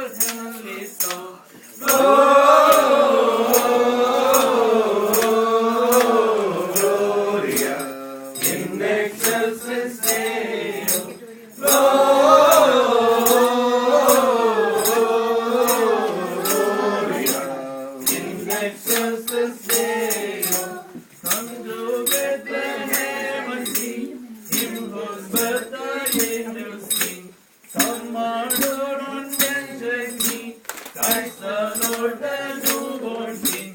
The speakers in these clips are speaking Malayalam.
heavenly song. Gloria in excelsis Deo. Gloria in excelsis Deo. Come to Bethlehem and see him whose birth the angels sing. Come adore on Benjamin, Christ the Lord, the newborn King.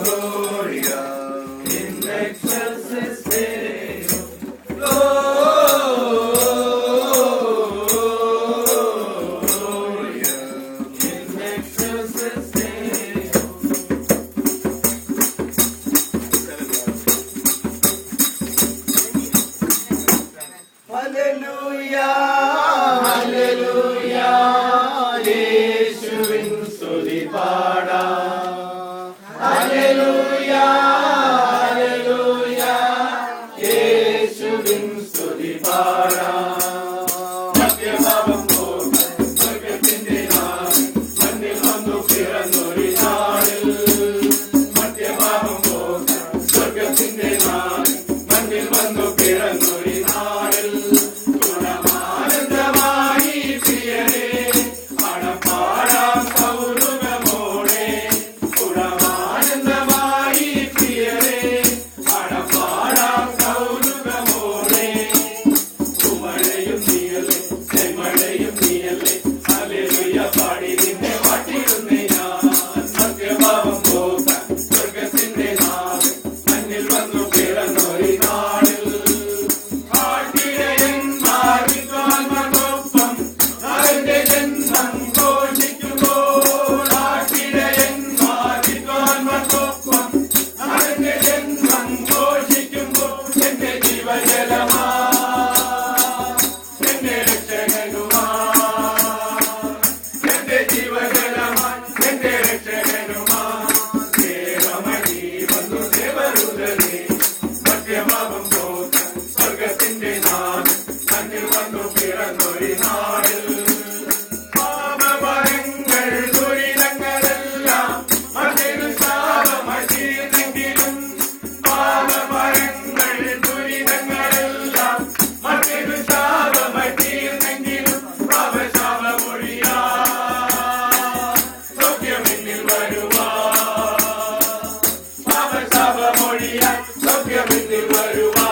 Gloria in excelsis Deo. Gloria in excelsis Deo. Hallelujah, hallelujah, യേശുവിൻ സ്തുതി പാടാം. Hallelujah, hallelujah, യേശുവിൻ സ്തുതി പാടാം. മധ്യഭാഗം പോകാൻ സ്വർഗ്ഗത്തിന്റെ നാളിൽ മണ്ണിൽ വന്നു പിറന്നൊരു നാളിൽ. മധ്യഭാഗം പോകാൻ സ്വർഗ്ഗത്തിന്റെ നാളിൽ മണ്ണിൽ വന്നു പിറന്നൊരു നാളിൽ. ഗുണമാനന്ദമായി പ്രിയരേ പാടാം കൗതുകമോടെ. ഗുണമാനന്ദമായി പ്രിയരേ പാടാം കൗതുകമോടെ. കുമഴയും നീയല്ലേ ചെമ്മഴയും നീയല്ലേ ഹല്ലേലൂയ പാടി നിന്നെ വാട്ടിടുന്നേ ഞാൻ. മധ്യഭാവം പോകാൻ സ്വർഗ്ഗത്തിന്റെ നാളിൽ മണ്ണിൽ വന്നു പിറന്നൊരു നാളിൽ. ആട്ടിടയന്മാർ വിദ്വാൻമാർക്കൊപ്പം അവന്റെ ജന്മം ഘോഷിക്കുമ്പോൾ. ആട്ടിടയന്മാർ വിദ്വാൻമാർക്കൊപ്പം അവന്റെ ജന്മം ഘോഷിക്കുമ്പോൾ. എന്റെ ജീവജലമാ എന്റെ രക്ഷകനുമാ, എന്റെ ജീവജലമാ എന്റെ രക്ഷകനുമാ. ദേവമണി വന്നു ദേവരുതലേ മധ്യഭാഗം പോകാൻ സ്വർഗ്ഗത്തിന്റെ നാളിൽ മണ്ണിൽ വന്നു പിറന്നൊരു നാളിൽ. പാപഭയങ്ങൾ ദുരിതങ്ങളെല്ലാം മറ്റൊരു ശാപമായി തീർന്നെങ്കിലും. പാപഭയങ്ങൾ ദുരിതങ്ങളെല്ലാം മറ്റൊരു ശാപമായി തീർന്നെങ്കിലും. പാപശാപമൊഴിയാ സൗഖ്യമെന്നിൽ വരുവാ. പാപശാപമൊഴിയാ സൗഖ്യമെന്നിൽ വരുവാ.